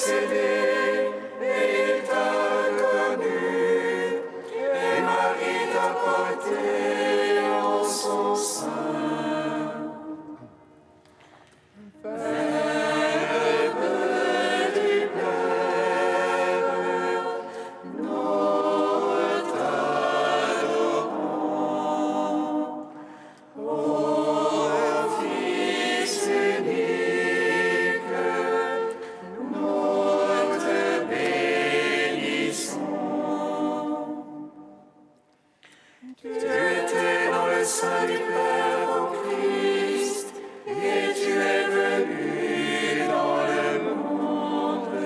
précédé, et il t'a connu, et Marie t'a porté en son sein. Verbe du Père, nous t'adorons. Ô Fils unique, nous te bénissons. Tu étais dans le sein du Père au Christ, et tu es venu dans le monde.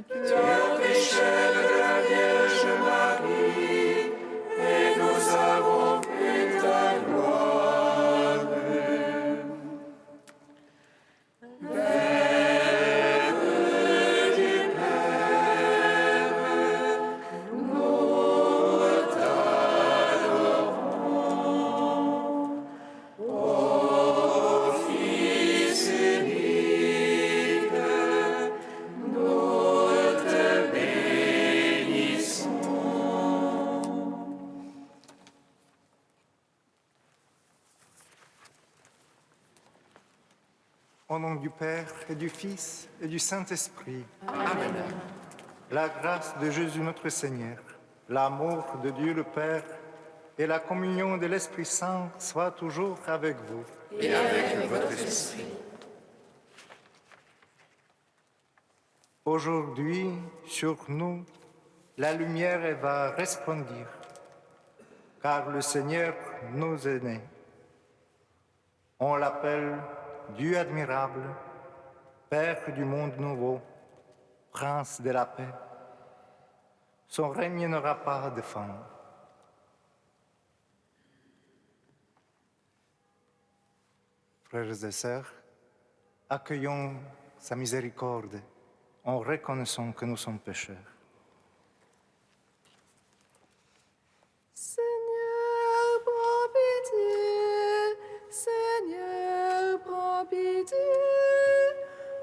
Tu as péché de la Vierge Marie, et nous avons vu ta gloire. Verbe du Père, nous t'adorons. Ô Fils unique, nous te bénissons. Au nom du Père et du Fils et du Saint-Esprit. Amen. La grâce de Jésus notre Seigneur, l'amour de Dieu le Père et la communion de l'Esprit Saint soient toujours avec vous. Et avec votre esprit. Aujourd'hui, sur nous, la lumière va resplendir, car le Seigneur nous est né. On l'appelle Dieu admirable, Père du monde nouveau, Prince de la paix. Son règne n'aura pas de fin. Frères et sœurs, accueillons sa miséricorde en reconnaissant que nous sommes pécheurs. Seigneur, prends pitié. Seigneur, prends pitié.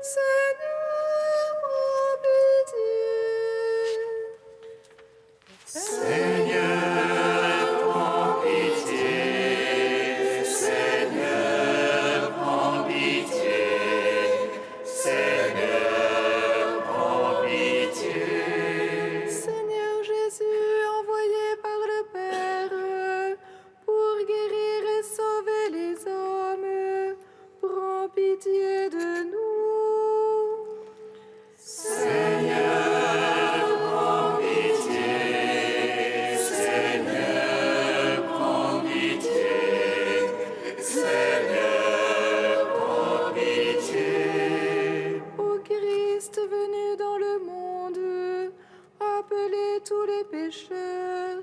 Seigneur, prends pitié. Seigneur, prends pitié. Seigneur, prends pitié. Seigneur, prends pitié. Seigneur Jésus, envoyé par le Père pour guérir et sauver les hommes, prends pitié de nous. Seigneur, prends pitié. Seigneur, prends pitié. Seigneur, prends pitié. Ô Christ venu dans le monde, appelez tous les pécheurs,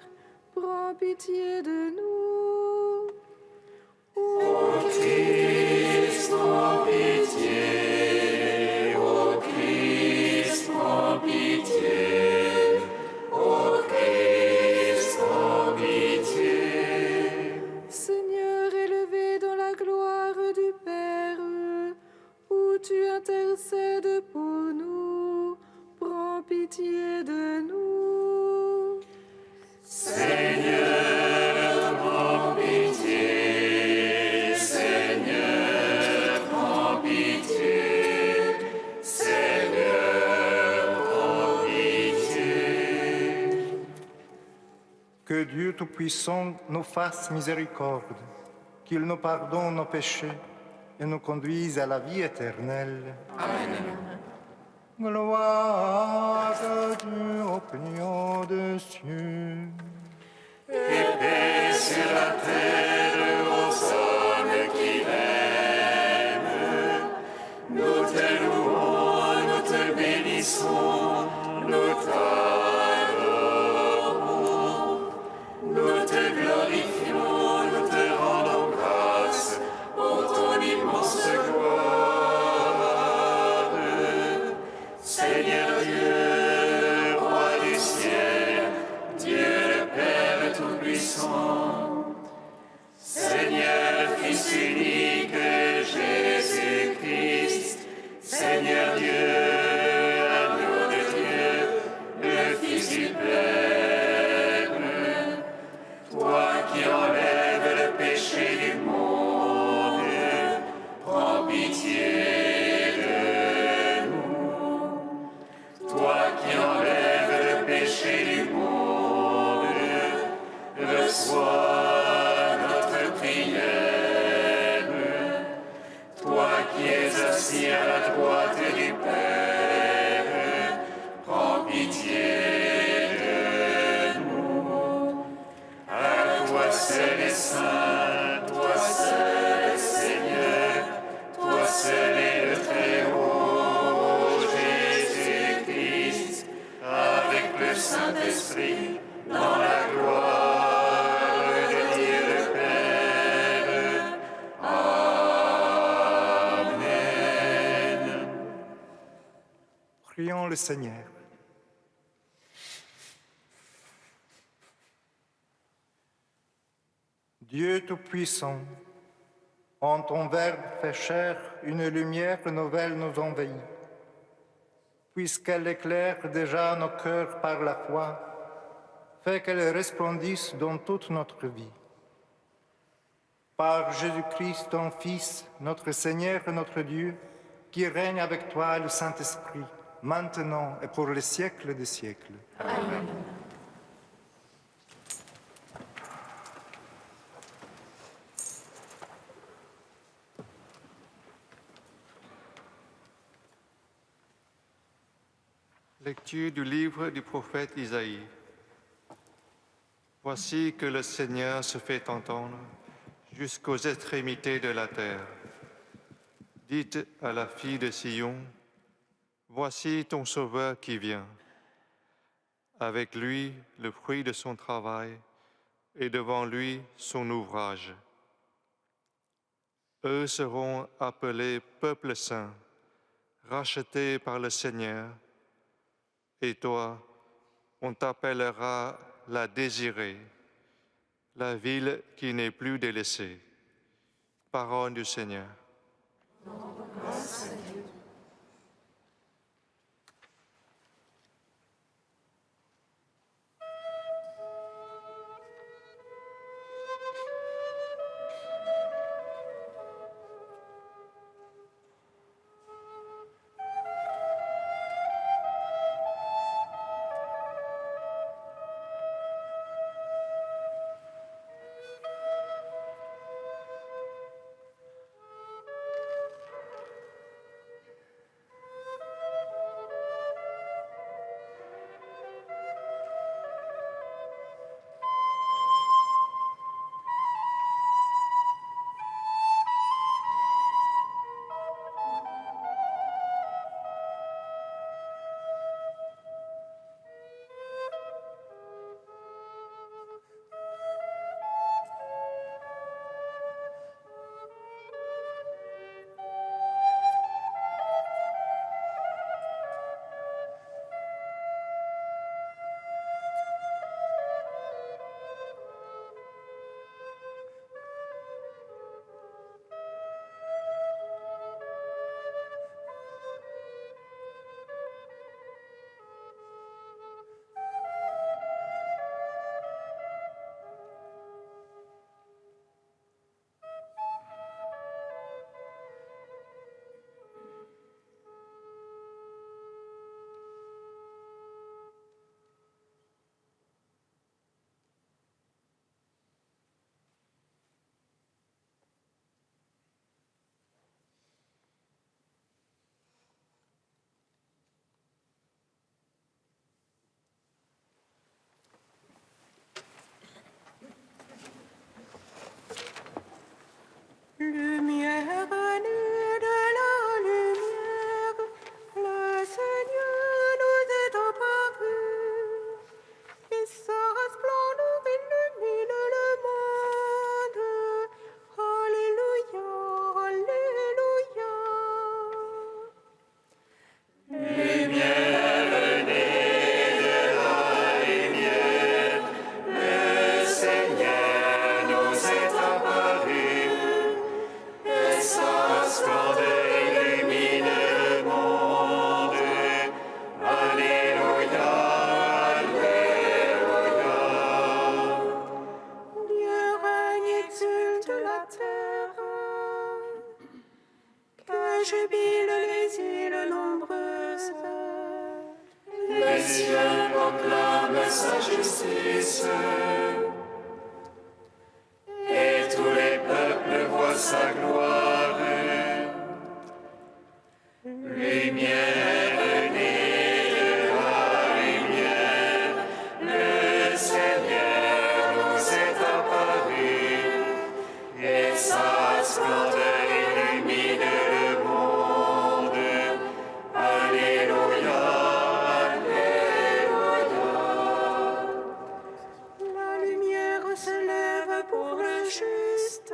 prends pitié de nous. Ô Christ, prends pitié. Ô Christ, prends pitié. Ô Christ, prends pitié. Seigneur élevé dans la gloire du Père, où tu intercèdes pour nous, prends pitié de nous. Seigneur, prends pitié. Seigneur, prends pitié. Seigneur, prends pitié. Que Dieu Tout-Puissant nous fasse miséricorde, qu'il nous pardonne nos péchés et nous conduise à la vie éternelle. Amen. Gloire à Dieu au plus haut des cieux. Paix sur la terre aux hommes qui l'aiment. Nous te louons, nous te bénissons, nous t'adorons. Nous te glorifions, nous te rendons grâce pour ton immense gloire. Seigneur Dieu, roi du ciel, Dieu le Père Tout-Puissant, Seigneur Fils unique, Jésus-Christ, Seigneur Dieu, Prions le Seigneur. Dieu Tout-Puissant, en ton Verbe fait chair, une lumière nouvelle nous envahit. Puisqu'elle éclaire déjà nos cœurs par la foi, fais qu'elle resplendisse dans toute notre vie. Par Jésus-Christ, ton Fils, notre Seigneur et notre Dieu, qui règne avec toi le Saint-Esprit, maintenant et pour les siècles des siècles. Amen. Lecture du livre du prophète Isaïe. Voici que le Seigneur se fait entendre jusqu'aux extrémités de la terre. Dites à la fille de Sion, voici ton Sauveur qui vient. Avec lui, le fruit de son travail, et devant lui, son ouvrage. Eux seront appelés peuple saint, rachetés par le Seigneur. Et toi, on t'appellera la désirée, la ville qui n'est plus délaissée. Parole du Seigneur. Grâce à Dieu. Lumière venue de la lumière, le Seigneur nous est apparu, et sa splendeur illumine le monde. Alléluia, Alléluia. Dieu règne exulte la terre, que jubilent les îles nombreuses. Les cieux proclament sa justice, et tous les peuples voient sa gloire. Lumière née de la lumière, le Seigneur nous est apparu, et sa splendeur illumine le monde. Alléluia, Alléluia. La lumière se lève pour le juste,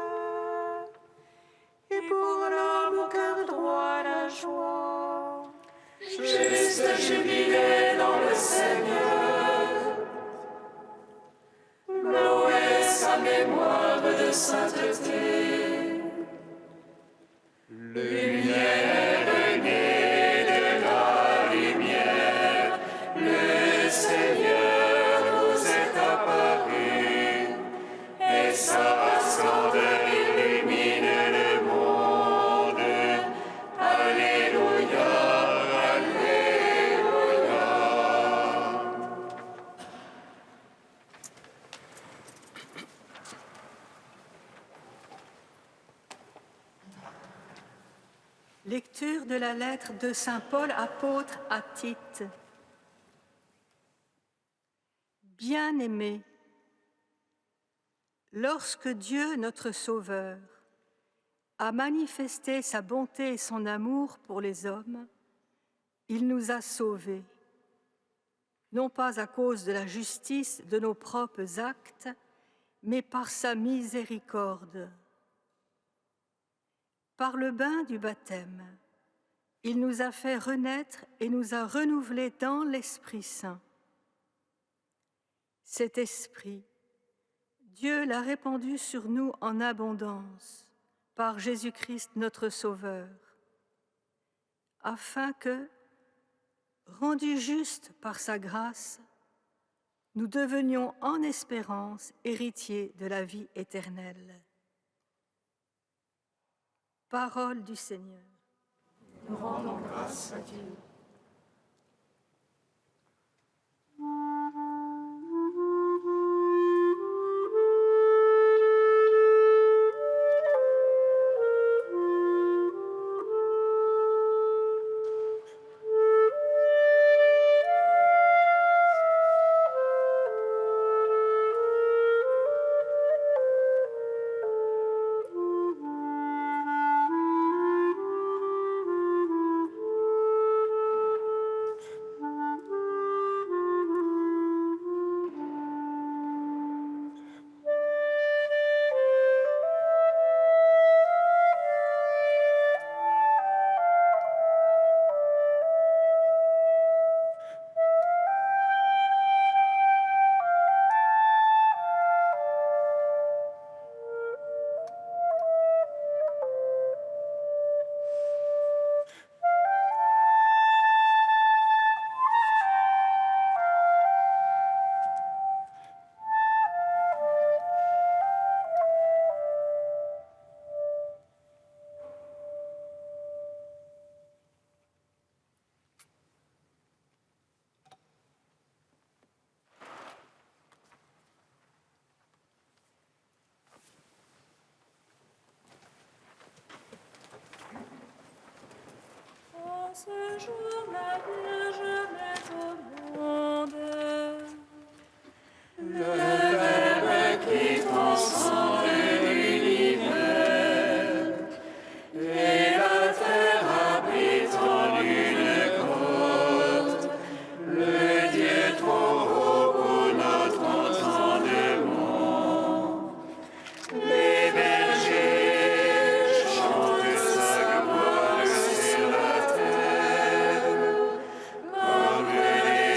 juste jubilé dans le Seigneur. Louez sa mémoire de sainteté. Lumière née de la lumière, le Seigneur nous est apparu, et sa splendeur illumine le monde. Alléluia, Alléluia. Lecture de la lettre de saint Paul apôtre à Tite. Bien-aimés, lorsque Dieu, notre Sauveur, a manifesté sa bonté et son amour pour les hommes, il nous a sauvés, non pas à cause de la justice de nos propres actes, mais par sa miséricorde. Par le bain du baptême, il nous a fait renaître et nous a renouvelés dans l'Esprit Saint. Cet Esprit, Dieu l'a répandu sur nous en abondance par Jésus-Christ notre Sauveur, afin que, rendus justes par sa grâce, nous devenions en espérance héritiers de la vie éternelle. Parole du Seigneur. Nous rendons grâce à Dieu. Ce jour, la Vierge met au monde Le Verbe qui transcende l'univers, et la terre habite en une côte, le Dieu trop haut pour notre entendement. Les bergers chantent sa gloire sur la terre, comme les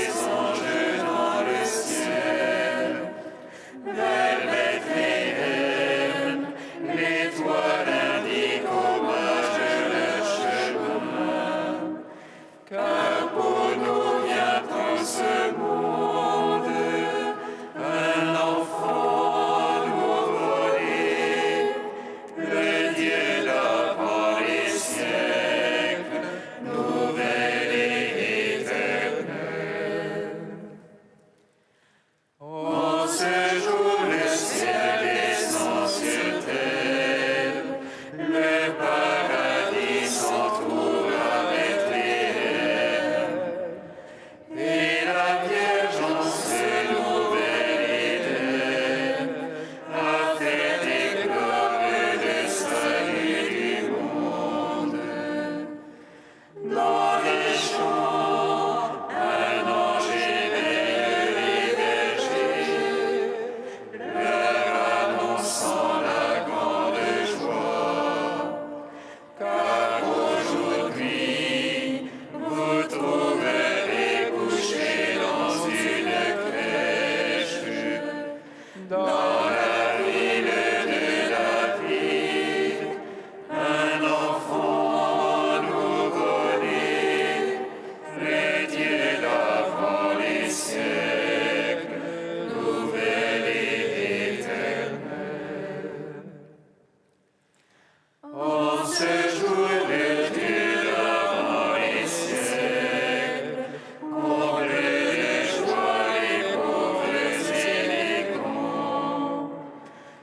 ce jour le Dieu d'avant les siècles, comble de joie les pauvres et les grands.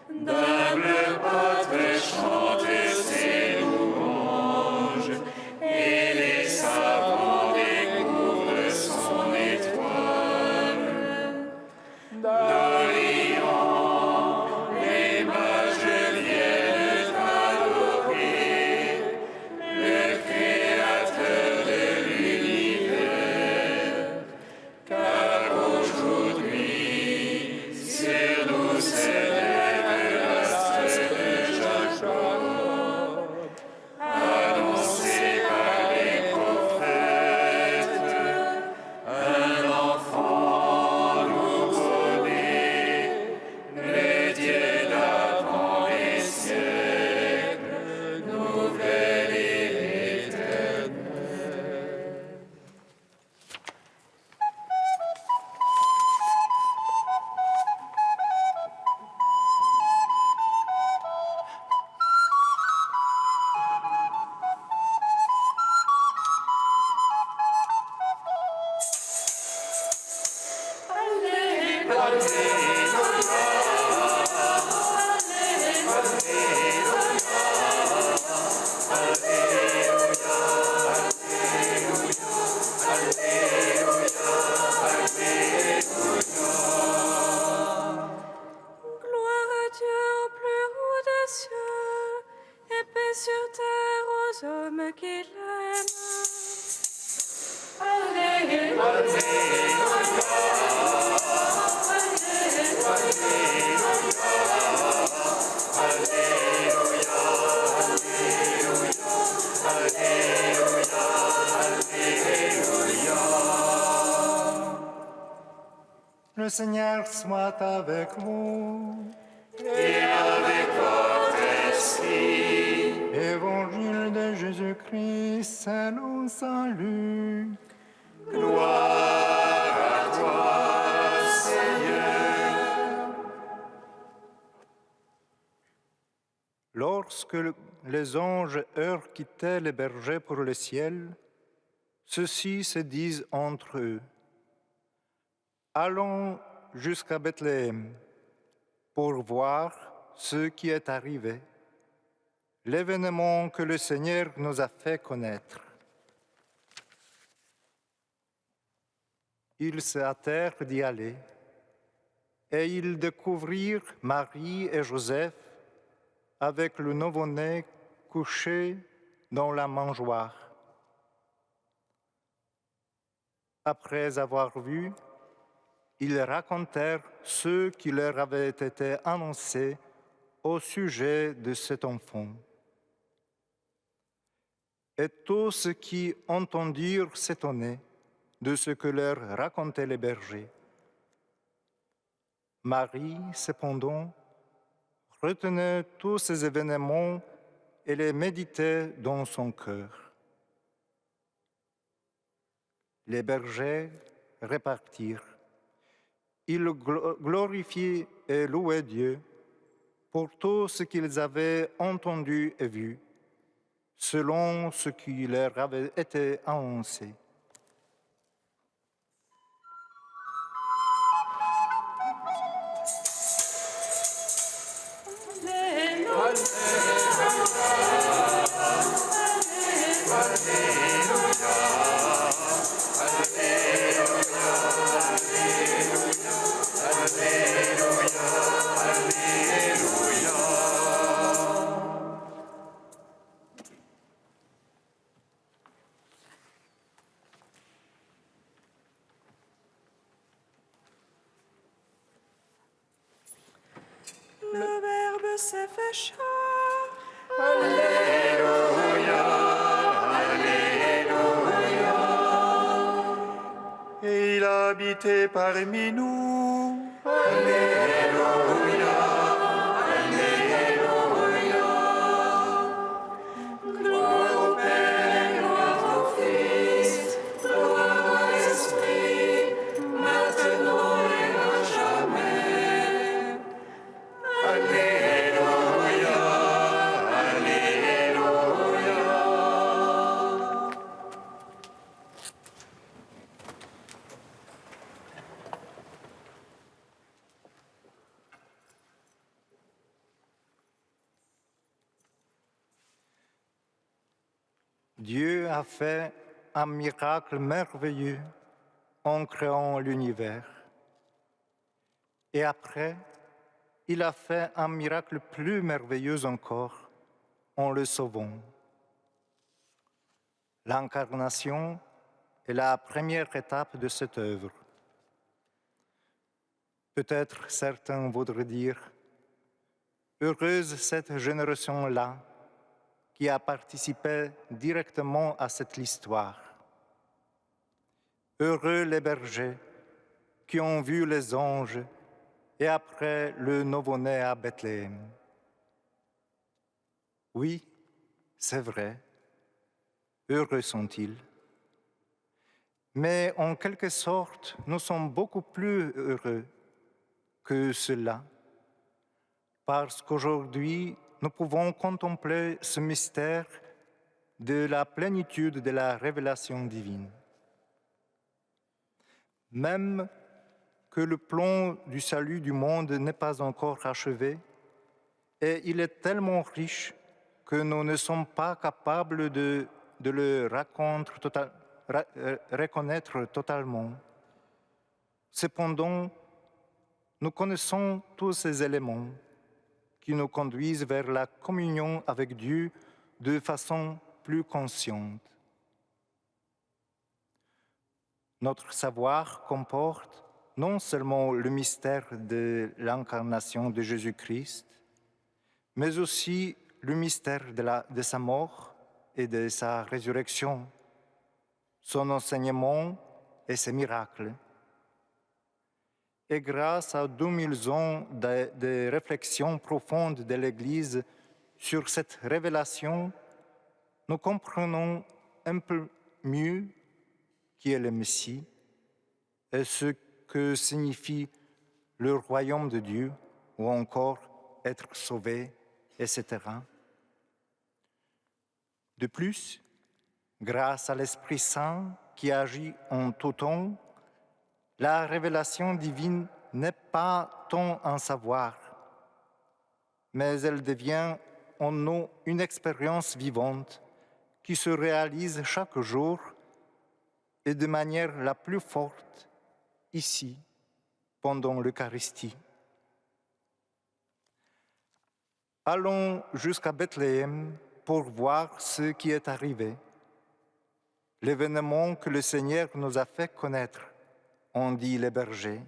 D'humble pâtres chantent ses louanges, et les savants découvrent son étoile. D'Orient, les mages viennent adorer le Créateur de l'univers, car aujourd'hui, sur nous s'élève l'astre de Jacob, annoncé par les prophètes. Un enfant nouveau-né, le Dieu d'avant les siècles, nouvel et éternel. Gloire à Dieu au plus haut des cieux, et paix sur terre aux hommes qui l'aiment. Le Seigneur soit avec vous. Et avec votre esprit, Évangile de Jésus-Christ selon saint Luc. gloire à toi, Seigneur. Lorsque les anges heurent quittaient les bergers pour le ciel, ceux-ci se disent entre eux: Allons jusqu'à Bethléem pour voir ce qui est arrivé, l'événement que le Seigneur nous a fait connaître. Ils se hâtèrent d'y aller, et ils découvrirent Marie et Joseph avec le nouveau-né couché dans la mangeoire. Après avoir vu, ils racontèrent ce qui leur avait été annoncé au sujet de cet enfant. Et tous ceux qui entendirent s'étonnaient de ce que leur racontaient les bergers. Marie, cependant, retenait tous ces événements et les méditait dans son cœur. Les bergers repartirent. Ils glorifiaient et louaient Dieu pour tout ce qu'ils avaient entendu et vu, selon ce qui leur avait été annoncé. Le Verbe s'est fait chair. Et il a habité parmi nous. Gloire au Père, gloire au Fils, gloire à l'Esprit, maintenant et à jamais. Alléluia, Alléluia. Dieu a fait un miracle merveilleux en créant l'univers. Et après, il a fait un miracle plus merveilleux encore en le sauvant. L'incarnation est la première étape de cette œuvre. Peut-être certains voudraient dire « Heureuse cette génération-là qui a participé directement à cette histoire. Heureux les bergers qui ont vu les anges et après le nouveau-né à Bethléem. » Oui, c'est vrai. Heureux sont-ils. Mais en quelque sorte, nous sommes beaucoup plus heureux que cela, parce qu'aujourd'hui, nous pouvons contempler ce mystère de la plénitude de la révélation divine. Même que le plan du salut du monde n'est pas encore achevé, et il est tellement riche que nous ne sommes pas capables de le reconnaître totalement. Cependant, nous connaissons tous ces éléments qui nous conduisent vers la communion avec Dieu de façon plus consciente. Notre savoir comporte non seulement le mystère de l'incarnation de Jésus-Christ, mais aussi le mystère de sa mort et de sa résurrection, son enseignement et ses miracles. Et grâce à 2000 ans de réflexion profonde de l'Église sur cette révélation, nous comprenons un peu mieux qui est le Messie et ce que signifie le royaume de Dieu ou encore être sauvé, etc. De plus, grâce à l'Esprit Saint qui agit en tout temps, la révélation divine n'est pas tant un savoir, mais elle devient en nous une expérience vivante qui se réalise chaque jour et de manière la plus forte ici, pendant l'Eucharistie. Allons jusqu'à Bethléem pour voir ce qui est arrivé, l'événement que le Seigneur nous a fait connaître, ont dit les bergers.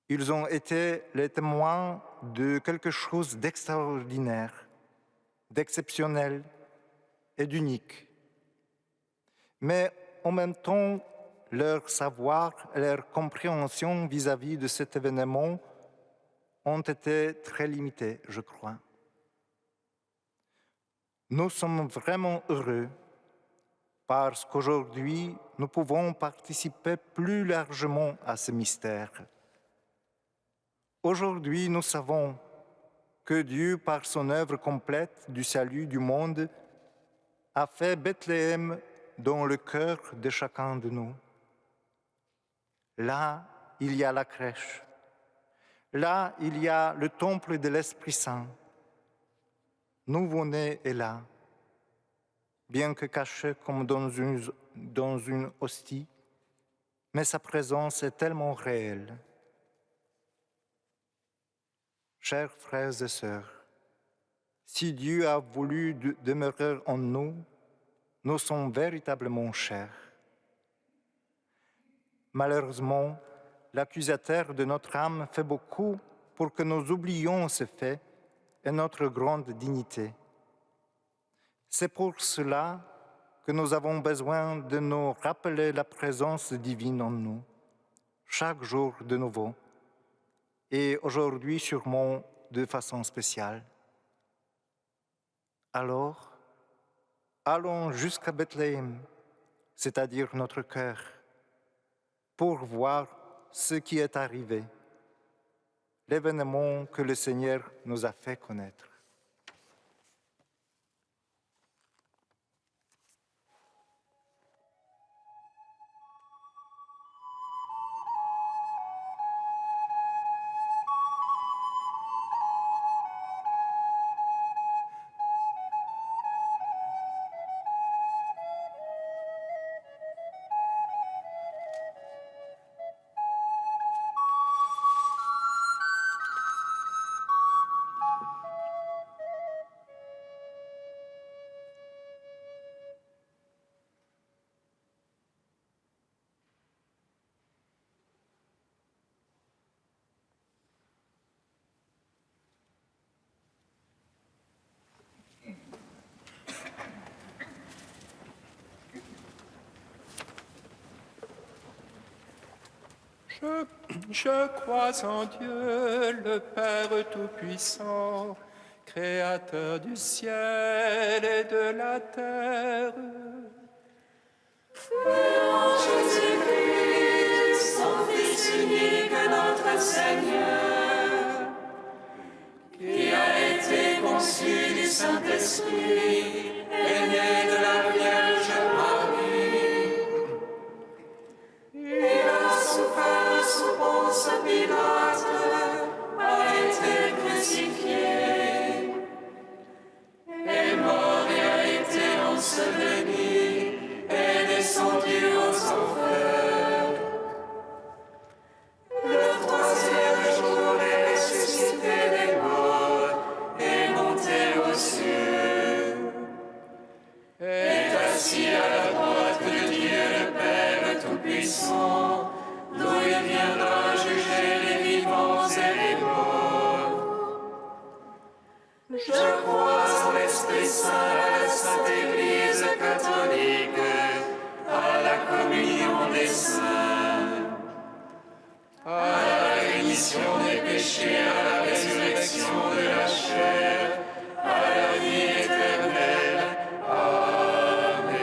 Ils ont été les témoins de quelque chose d'extraordinaire, d'exceptionnel et d'unique. Mais en même temps, leur savoir et leur compréhension vis-à-vis de cet événement ont été très limités, je crois. Nous sommes vraiment heureux parce qu'aujourd'hui, nous pouvons participer plus largement à ce mystère. Aujourd'hui, nous savons que Dieu, par son œuvre complète du salut du monde, a fait Bethléem dans le cœur de chacun de nous. Là, il y a la crèche. Là, il y a le temple de l'Esprit Saint. Nouveau-né est là, bien que caché comme dans une hostie, mais sa présence est tellement réelle. Chers frères et sœurs, si Dieu a voulu demeurer en nous, nous sommes véritablement chers. Malheureusement, l'accusateur de notre âme fait beaucoup pour que nous oublions ce fait et notre grande dignité. C'est pour cela que nous avons besoin de nous rappeler la présence divine en nous, chaque jour de nouveau, et aujourd'hui sûrement de façon spéciale. Alors, allons jusqu'à Bethléem, c'est-à-dire notre cœur, pour voir ce qui est arrivé, l'événement que le Seigneur nous a fait connaître. Je crois en Dieu, le Père Tout-Puissant, Créateur du ciel et de la terre. En Jésus-Christ, son Fils unique, notre Seigneur, qui a été conçu du Saint-Esprit, est né de la Vierge Marie. Il a souffert sous Ponce Pilate, a été crucifié, est mort et a été enseveli, est descendu aux enfers. Le troisième jour est ressuscité des morts, est monté aux cieux, est assis à la droite de Dieu le Père Tout-Puissant, d'où il viendra juger les vivants et les morts. Je crois en l'Esprit Saint, à la Sainte Église catholique, à la communion des saints, à la rémission des péchés, à la résurrection de la chair, à la vie éternelle. Amen.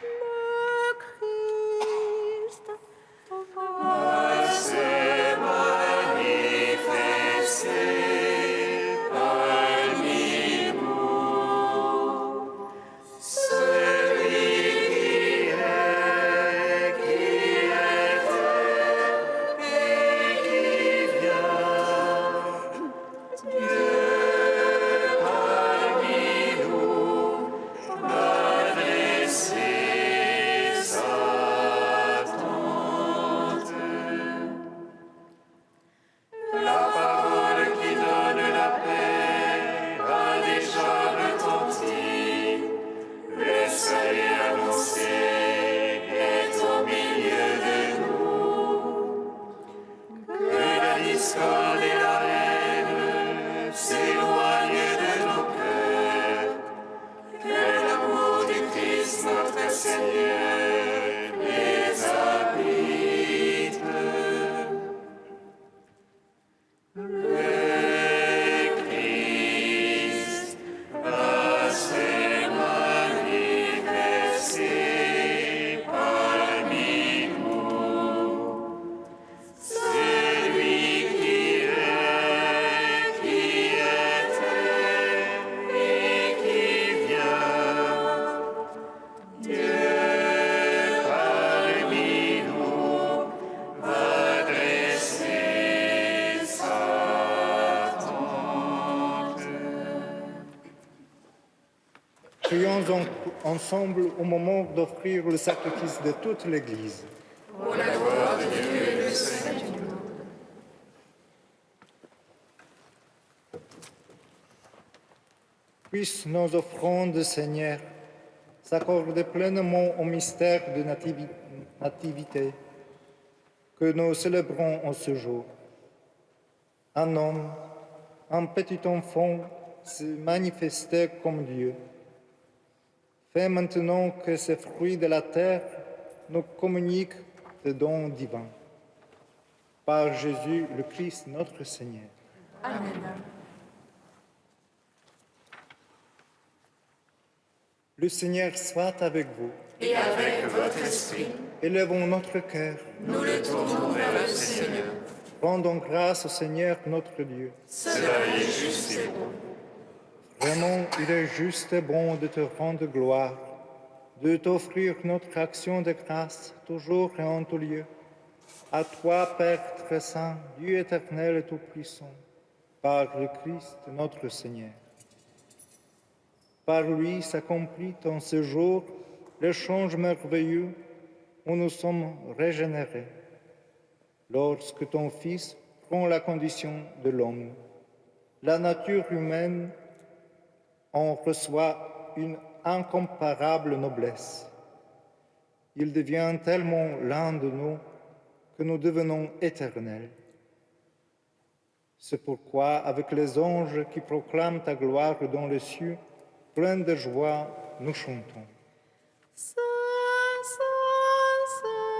Le Christ, C'est manifesté parmi nous, celui qui est, qui était et qui vient. Dieu parmi nous va dresser sa tente. La parole qui donne la paix a déjà retenti. Le salut annoncé est au milieu de nous. Que la discorde et la haine s'éloignent de nos cœurs. Que l'amour du Christ notre Seigneur les habite. Le Christ va se manifester parmi nous. Celui qui est, qui était et qui vient. Dieu parmi nous va dresser sa tente. Prions ensemble au moment d'offrir le sacrifice de toute l'Église. Puissent nos offrandes, Seigneur, s'accorder pleinement au mystère de nativité que nous célébrons en ce jour. Un homme, un petit enfant, se manifestait comme Dieu. Fais maintenant que ces fruits de la terre nous communiquent des dons divins. Par Jésus le Christ, notre Seigneur. Le Seigneur soit avec vous. Et avec votre esprit, Élevons notre cœur. nous le tournons vers le Seigneur. Rendons grâce au Seigneur notre Dieu. Cela est juste et bon. Vraiment, il est juste et bon de te rendre gloire, de t'offrir notre action de grâce, toujours et en tout lieu. À toi, Père très saint, Dieu éternel et tout-puissant, par le Christ notre Seigneur. Par lui s'accomplit en ce jour l'échange merveilleux où nous sommes régénérés, lorsque ton Fils prend la condition de l'homme. La nature humaine en reçoit une incomparable noblesse. Il devient tellement l'un de nous que nous devenons éternels. C'est pourquoi, avec les anges qui proclament ta gloire dans les cieux, pleins de joie, nous chantons. Saint, Saint, Saint,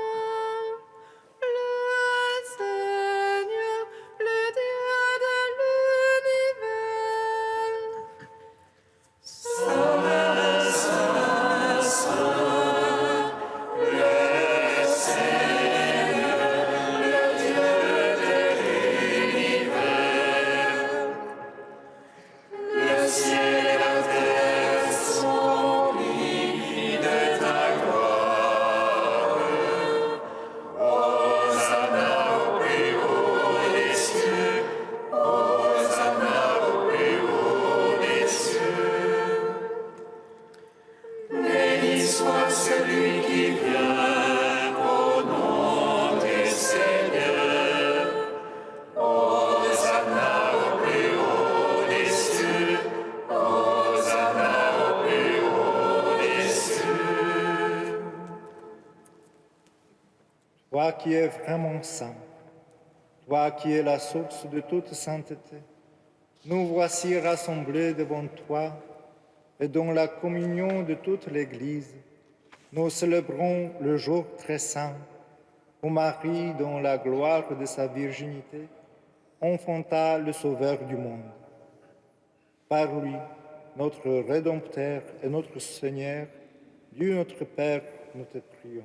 qui es vraiment saint, toi qui es la source de toute sainteté, nous voici rassemblés devant toi et dans la communion de toute l'Église, nous célébrons le jour très saint où Marie, dans la gloire de sa virginité, enfanta le Sauveur du monde. Par lui, notre Rédempteur et notre Seigneur, Dieu notre Père, nous te prions.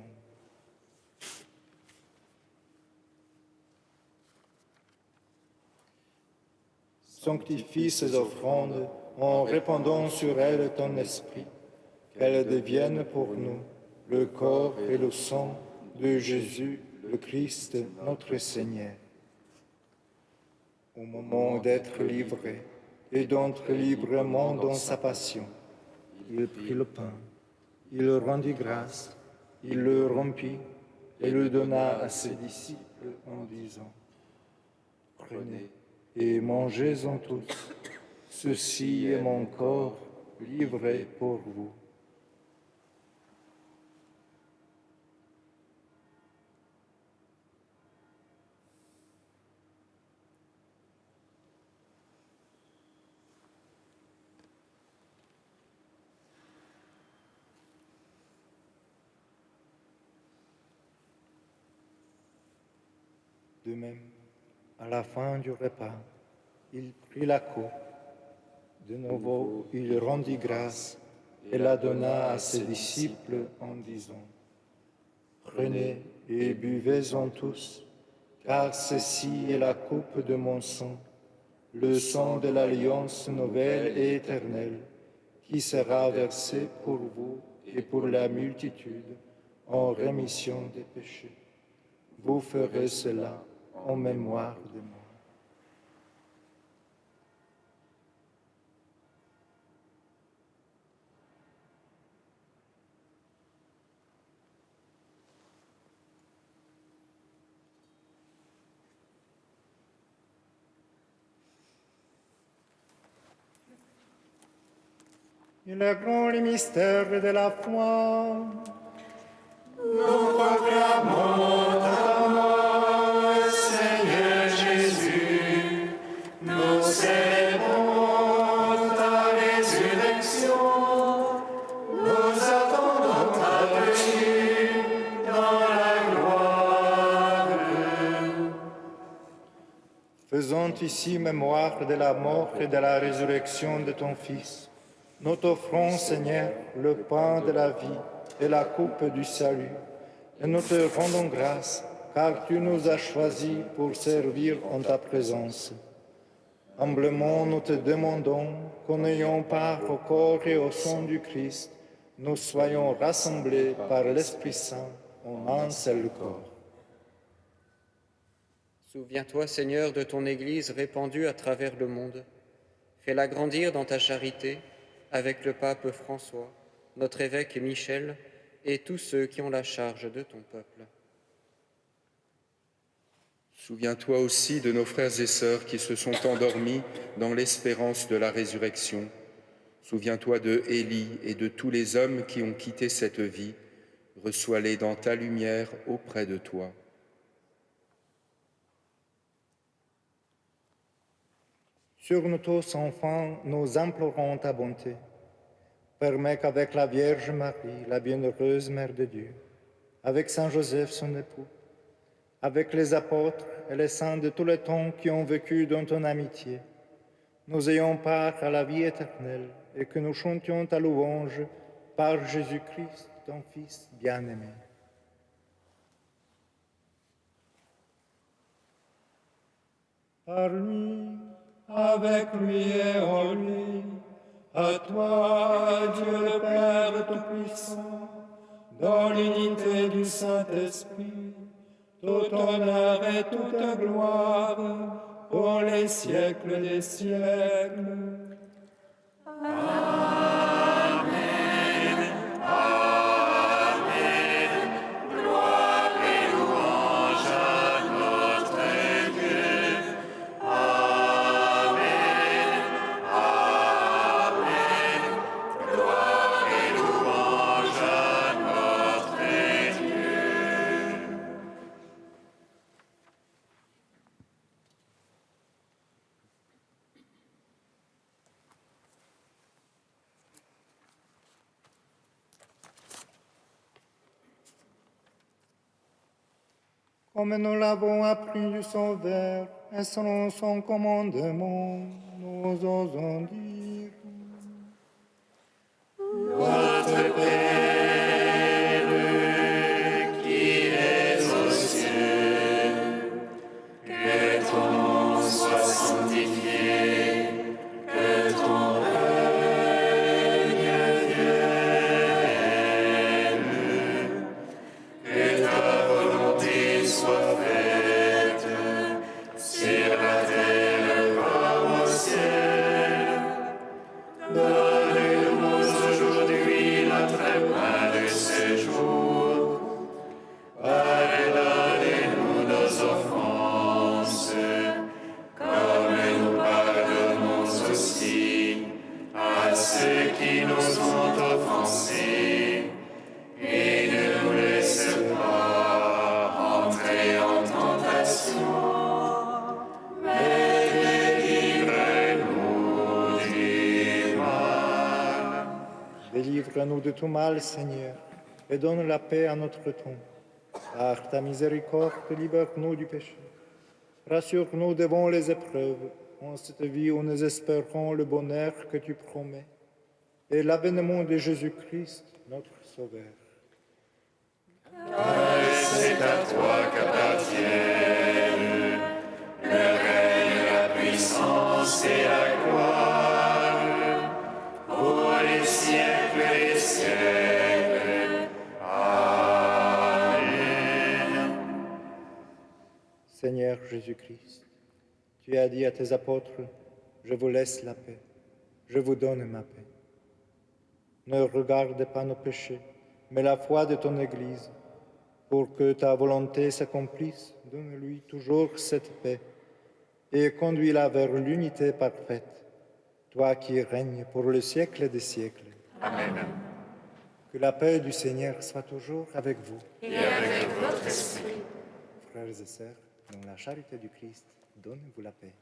Sanctifie ces offrandes en répandant sur elles ton esprit, qu'elles deviennent pour nous le corps et le sang de Jésus, le Christ, notre Seigneur. Au moment d'être livré et d'entrer librement dans sa passion, il prit le pain, il rendit grâce, il le rompit et le donna à ses disciples en disant : « Prenez et mangez-en tous, ceci est mon corps livré pour vous. » De même, à la fin du repas, il prit la coupe. De nouveau, il rendit grâce et la donna à ses disciples en disant : « Prenez et buvez-en tous, car ceci est la coupe de mon sang, le sang de l'alliance nouvelle et éternelle, qui sera versé pour vous et pour la multitude en rémission des péchés. Vous ferez cela en mémoire de moi. » Il est grand le mystère de la foi. Nous proclamons ta mort, Seigneur Jésus. Nous célébrons ta résurrection. Nous attendons ta venue dans la gloire. Faisons ici mémoire de la mort et de la résurrection de ton Fils. Nous t'offrons, Seigneur, le pain de la vie et la coupe du salut, et nous te rendons grâce, car tu nous as choisis pour servir en ta présence. Humblement, nous te demandons qu'en ayant part au corps et au sang du Christ, nous soyons rassemblés par l'Esprit Saint en un seul corps. Souviens-toi, Seigneur, de ton Église répandue à travers le monde. Fais-la grandir dans ta charité, avec le pape François, notre évêque Michel et tous ceux qui ont la charge de ton peuple. Souviens-toi aussi de nos frères et sœurs qui se sont endormis dans l'espérance de la résurrection. Souviens-toi de Élie et de tous les hommes qui ont quitté cette vie. Reçois-les dans ta lumière auprès de toi. Sur nous tous, enfants, nous implorons ta bonté. Permets qu'avec la Vierge Marie, la bienheureuse Mère de Dieu, avec Saint Joseph, son époux, avec les apôtres et les saints de tous les temps qui ont vécu dans ton amitié, nous ayons part à la vie éternelle et que nous chantions ta louange par Jésus-Christ, ton Fils bien-aimé. Par lui, avec lui et en lui, à toi, Dieu le Père Tout-Puissant, dans l'unité du Saint-Esprit, tout honneur et toute gloire, pour les siècles des siècles. comme nous l'avons appris du Sauveur, et selon son commandement, nous osons dire. Notre Père, qui es aux cieux, que ton nom soit sanctifié, que ton règne vienne, que ta volonté soit faite sur la terre comme au ciel. Donne-nous aujourd'hui notre pain de ce jour. Pardonne-nous nos offenses, comme nous pardonnons aussi à ceux qui nous ont offensés. Et ne nous laisse pas entrer en tentation, mais délivre-nous du mal. Délivre-nous de tout mal, Seigneur, et donne la paix à notre temps. Par ta miséricorde, libère-nous du péché. Rassure-nous devant les épreuves, en cette vie où nous espérons le bonheur que tu promets, et l'avènement de Jésus-Christ, notre Sauveur. C'est à toi qu'appartiennent le règne, la puissance et la gloire, pour les siècles des siècles. Amen. Seigneur Jésus-Christ, tu as dit à tes apôtres, je vous laisse la paix, je vous donne ma paix. Ne regarde pas nos péchés, mais la foi de ton Église. Pour que ta volonté s'accomplisse, donne-lui toujours cette paix et conduis-la vers l'unité parfaite, toi qui règnes pour le siècle des siècles. Amen. Que la paix du Seigneur soit toujours avec vous. Et avec votre esprit. Frères et sœurs, dans la charité du Christ, donnez-vous la paix.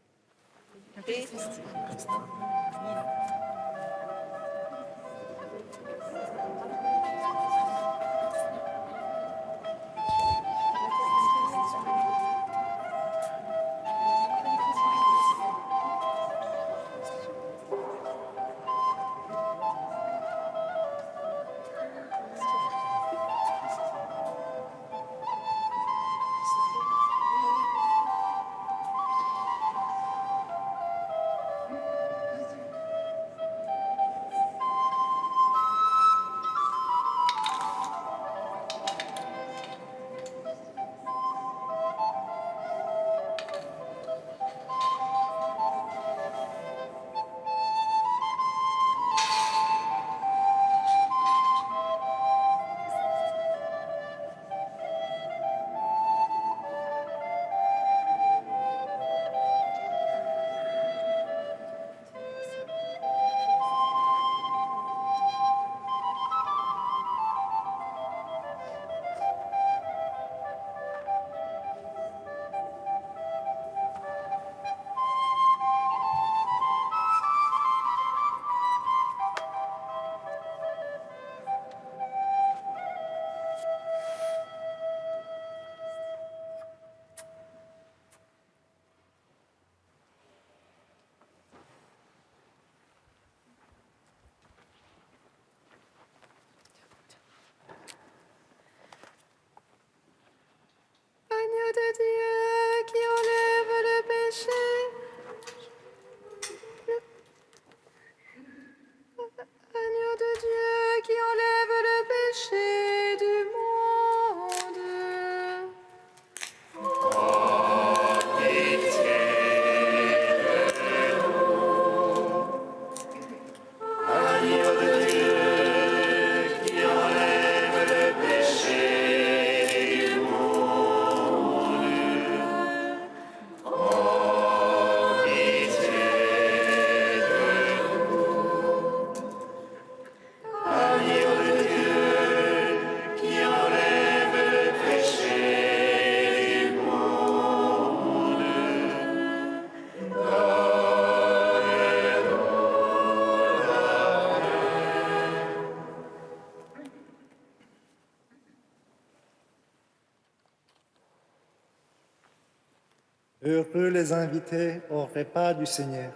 Heureux les invités au repas du Seigneur.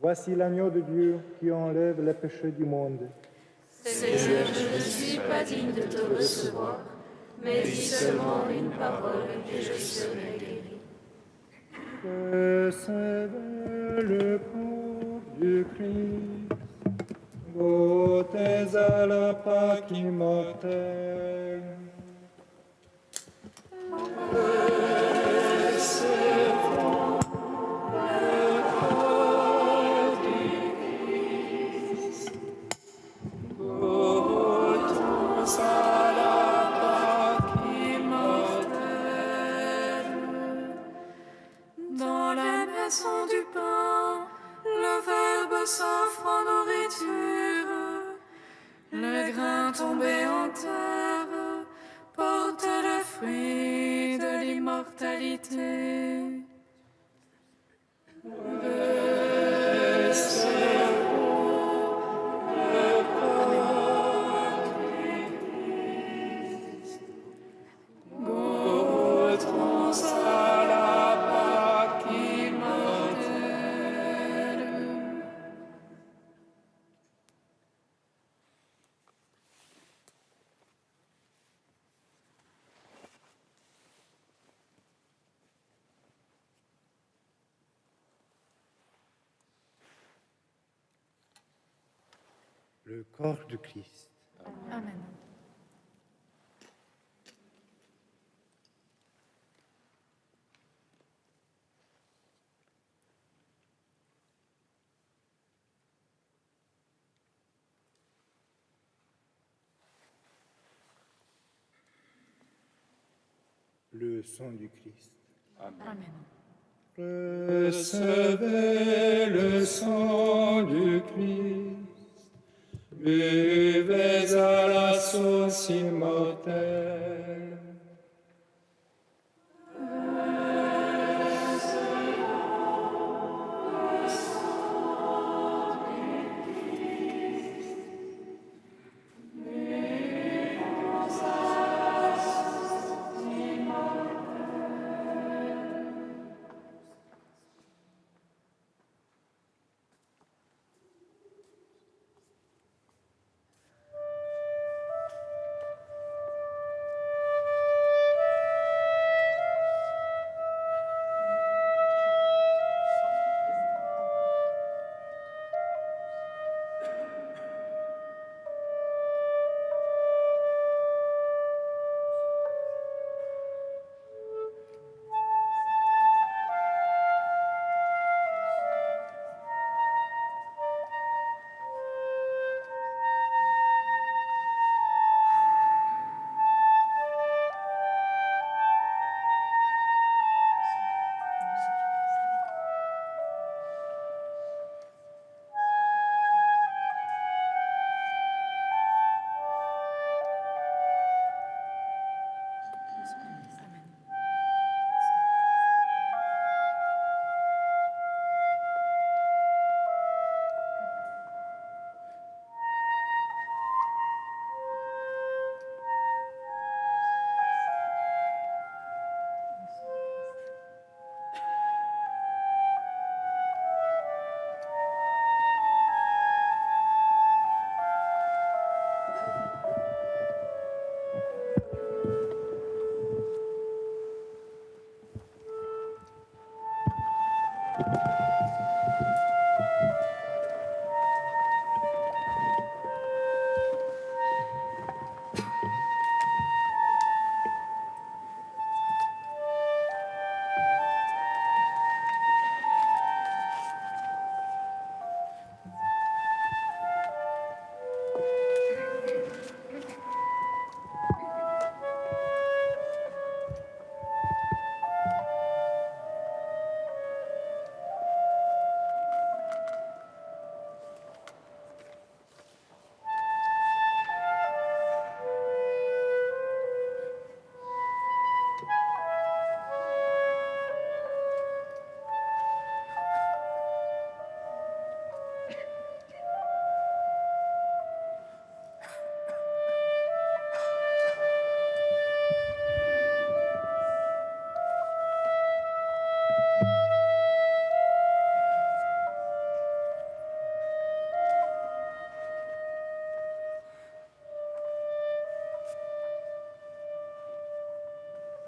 Voici l'agneau de Dieu qui enlève les péchés du monde. Seigneur, je ne suis pas digne de te recevoir, mais dis seulement une parole et je serai guéri. Recevez le corps du Christ. Goûtez à la Pâque immortelle. Dans la maison du pain, le Verbe s'offre en nourriture. Le grain tombé en terre porte le fruit de l'immortalité. Le corps du Christ. Amen. Le sang du Christ. Amen. Recevez le sang du Christ, buvez à la source immortelle.